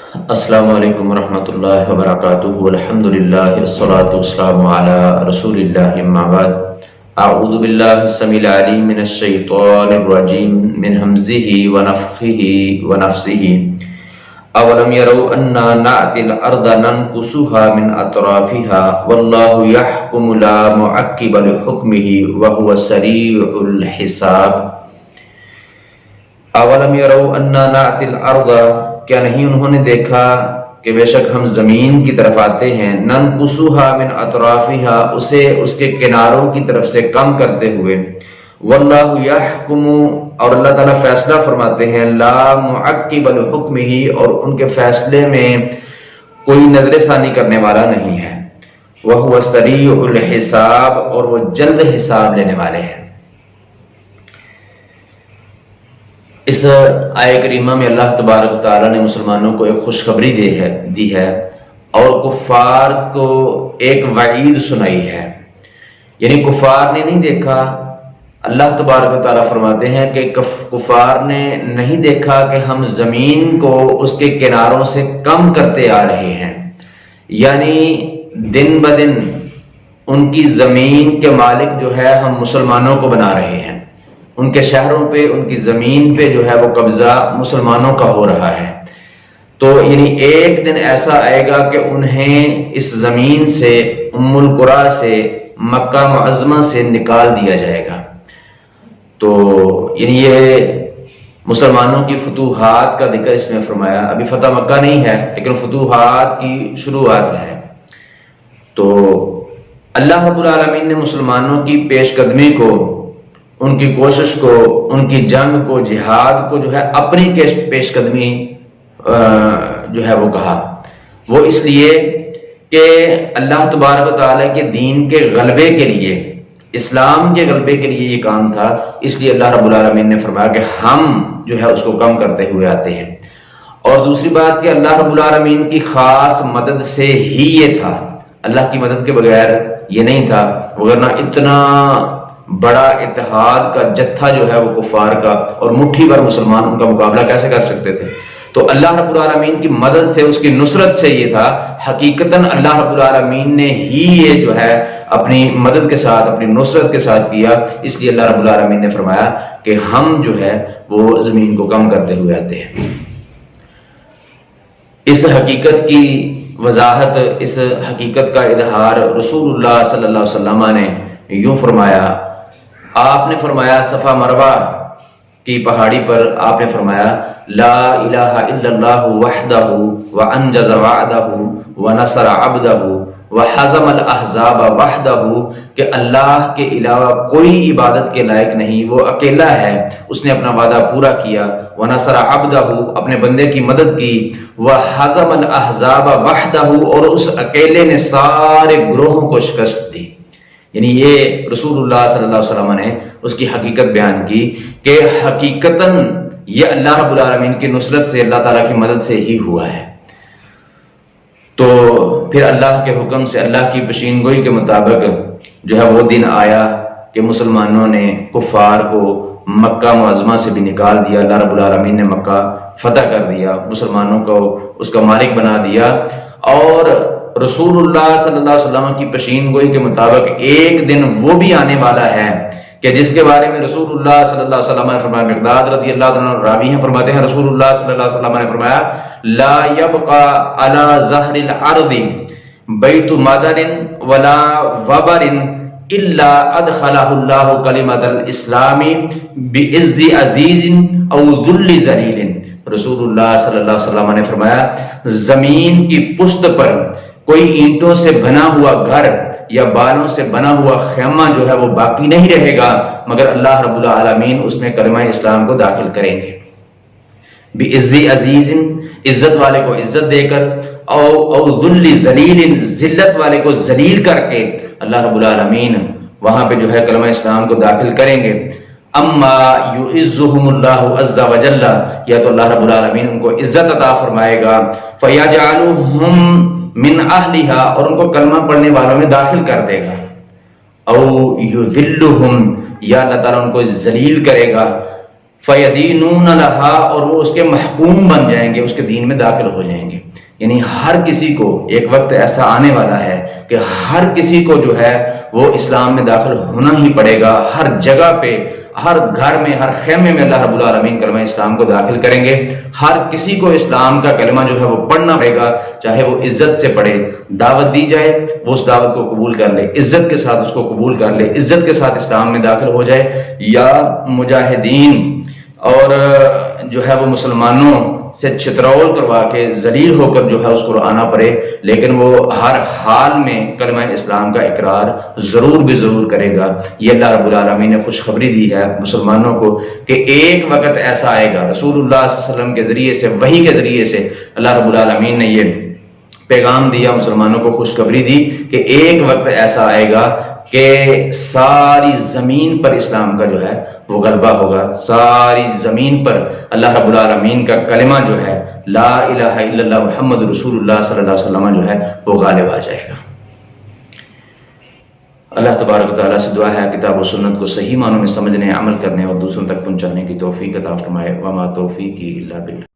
अस्सलामु अलैकुम वरहमतुल्लाहि वबरकातुहु अल्हम्दुलिल्लाहि वस्सलातु वस्सलामु अला रसूलिल्लाहि अम्मा बाद अऊज़ु बिल्लाहि समील अलीम मिनश शैतानिर रजीम मिन हमज़िही व नफ़ख़िही व नफ़्सिही अवलम यरौ अन्ना नअतिल अर्ज़ ननकुसुहा मिन अतराफ़िहा वल्लाहु यहकुमु ला मुअक्किब लिहुक्मिही व हुवा सरीउल हिसाब। अवलम यरौ अन्ना नअतिल अर्ज़, क्या नहीं उन्होंने देखा कि बेशक हम जमीन की तरफ आते हैं, ननकुसुहा मिन अतराफिहा, उसे उसके किनारों की तरफ से कम करते हुए, वल्लाहु यहकुमु, और अल्लाह ताला फैसला फरमाते हैं, ला मुअक्किब लिहुक्मिही, और उनके फैसले में कोई नजरसानी करने वाला नहीं है, वह हुवा सरीउल हिसाब, और वो जल्द हिसाब लेने वाले हैं। इस आय करीमा में अल्लाह तबारक व तआला ने मुसलमानों को एक खुशखबरी दी है और कुफार को एक वईद सुनाई है। यानी कुफार ने नहीं देखा, अल्लाह तबारक व तआला फरमाते हैं कि कुफार ने नहीं देखा कि हम जमीन को उसके किनारों से कम करते आ रहे हैं, यानी दिन ब दिन उनकी जमीन के मालिक जो है हम मुसलमानों को बना रहे हैं, उनके शहरों पे, उनकी जमीन पे जो है वो कब्जा मुसलमानों का हो रहा है। तो यानी एक दिन ऐसा आएगा कि उन्हें इस जमीन से, उम्मुल कुरा से, मक्का मुअज़्ज़मा से निकाल दिया जाएगा। तो यानी ये मुसलमानों की फतूहात का जिक्र इसमें फरमाया। अभी फतह मक्का नहीं है, लेकिन फतूहात की शुरुआत है। तो अल्लाह रब्बुल आलमीन ने मुसलमानों की पेशकदमी को, उनकी कोशिश को, उनकी जंग को, जिहाद को जो है अपनी पेशकदमी जो है वो कहा। वो इसलिए कि अल्लाह तबारक व तआला के दीन के गलबे के लिए, इस्लाम के गलबे के लिए ये काम था। इसलिए अल्लाह रब्बुल आलमीन ने फरमाया कि हम जो है उसको कम करते हुए आते हैं। और दूसरी बात कि अल्लाह रब्बुल आलमीन की खास मदद से ही ये था, अल्लाह की मदद के बगैर ये नहीं था, वरना इतना बड़ा इत्तेहाद का जत्था जो है वो कुफार का, और मुट्ठी भर मुसलमान उनका मुकाबला कैसे कर सकते थे। तो अल्लाह रब्बुल आलमीन की मदद से, उसकी नुसरत से ये था। हकीकतन अल्लाह रब्बुल आलमीन ने ही ये जो है अपनी मदद के साथ, अपनी नुसरत के साथ किया। इसलिए अल्लाह रब्बुल आलमीन ने फरमाया कि हम जो है वो जमीन को कम करते हुए आते हैं। इस हकीकत की वजाहत, इस हकीकत का इजहार रसूलुल्लाह सल्लल्लाहु अलैहि वसल्लम ने यूं फरमाया। आपने फरमाया सफा मरवा की पहाड़ी पर आपने फरमाया, ला इलाहा इल्लल्लाहु वहदहु व अंजज़ वअदहु व नसर अब्दहु व हज़मल अहज़ाब वहदहु, कि अल्लाह के अलावा कोई इबादत के लायक नहीं, वो अकेला है, उसने अपना वादा पूरा किया। व नसर अब्दहु, अपने बंदे की मदद की। व हज़मल अहज़ाब वहदहु, और उस अकेले ने सारे ग्रोहों को शिकस्त दी। यानी ये रसूलुल्लाह सल्लल्लाहु अलैहि वसल्लम ने उसकी हकीकत बयान की कि हकीकतन ये अल्लाह रब्बुल आलमीन की नुसरत से, अल्लाह ताला की मदद से ही हुआ है। तो फिर अल्लाह के हुक्म से, अल्लाह की पेशीनगोई के मुताबिक जो है वो दिन आया कि मुसलमानों ने कुफार को मक्का मुअज़्ज़मा से भी निकाल दिया। अल्लाह रब्बुल आलमीन ने मक्का फतह कर दिया, मुसलमानों को उसका मालिक बना दिया। और रसूलुल्लाह सल्लल्लाहु अलैहि वसल्लम की पेशीनगोई के मुताबिक एक दिन वो भी आने वाला है कि जिसके बारे में रसूलुल्लाह सल्लल्लाहु अलैहि वसल्लम ने फरमाया, मिक़दाद रज़ियल्लाहु अन्हु रावी हैं, फरमाते हैं रसूलुल्लाह सल्लल्लाहु अलैहि वसल्लम ने फरमाया, ला यबका अला ज़हरिल अर्दि बैतु मदरिन वला वबरिन इल्ला अदखलहुल्लाहु कलिमतल इस्लामी बिइज़्ज़ि अज़ीज़िन औ ज़ुल्लि ज़लीलिन। रसूलुल्लाह सल्लल्लाहु अलैहि वसल्लम ने फरमाया, जमीन की पुश्त पर कोई ईंटों से बना हुआ घर या बालों से बना हुआ खेमा जो है वो बाकी नहीं रहेगा, मगर अल्लाह रब्बुल आलमीन उसमें कलमा इस्लाम को दाखिल करेंगे। बिइज़्ज़ि अज़ीज़िन, इज्जत वाले को इज्जत देकर, और ज़ुल्लि ज़लीलिन, जिल्लत वाले को जलील करके अल्लाह रब्बुल आलमीन वहां पे जो है कलमा इस्लाम को दाखिल करेंगे। अम्मा युइज़्ज़ुहुमुल्लाहु अज़्ज़ा व जल्ला, या तो अल्लाह रब्बुल आलमीन उनको इज्जत अता फरमाएगा, फ़यजअलुहुम मिन अहलिहा, और उनको कलमा पढ़ने वालों में दाखिल कर देगा। औ युदिल्लुहुम, या अल्लाह ताला उनको जलील करेगा, फ़यदीनून लहा, और वो उसके महकूम बन जाएंगे, उसके दीन में दाखिल हो जाएंगे। यानी हर किसी को एक वक्त ऐसा आने वाला है कि हर किसी को जो है वो इस्लाम में दाखिल होना ही पड़ेगा। हर जगह पे, हर घर में, हर खेमे में अल्लाह रब्बुल आलमीन कलमा इस्लाम को दाखिल करेंगे। हर किसी को इस्लाम का कलमा जो है वो पढ़ना पड़ेगा, चाहे वो इज्जत से पढ़े। दावत दी जाए, वो उस दावत को कबूल कर ले, इज्जत के साथ उसको कबूल कर ले, इज्जत के साथ इस्लाम में दाखिल हो जाए। या मुजाहिदीन और जो है वो मुसलमानों से चित्रौल करवा के जलील होकर जो है उसको आना पड़े, लेकिन वो हर हाल में कलमा इस्लाम का इकरार जरूर भी जरूर करेगा। ये अल्लाह रब्बुल आलमीन ने खुशखबरी दी है मुसलमानों को कि एक वक्त ऐसा आएगा, रसूलुल्लाह सल्लल्लाहु अलैहि वसल्लम के जरिए से, वही के जरिए से अल्लाह रब्बुल आलमीन ने ये पैगाम दिया, मुसलमानों को खुशखबरी दी कि एक वक्त ऐसा आएगा कि सारी जमीन पर इस्लाम का जो है वो गलबा होगा। सारी जमीन पर अल्लाह रब्बुल आलमीन का कलिमा जो है ला इलाहा इल्लल्लाह मुहम्मद रसूलुल्लाह सल्लल्लाहु अलैहि वसल्लम जो है वो गालिब आ जाएगा। अल्लाह तबारक व तआला से दुआ है किताब और सुन्नत को सही मानों में समझने, अमल करने और दूसरों तक पहुंचाने की तौफीक अता फरमाए। वमा तौफीकी इल्ला बिल्लाह।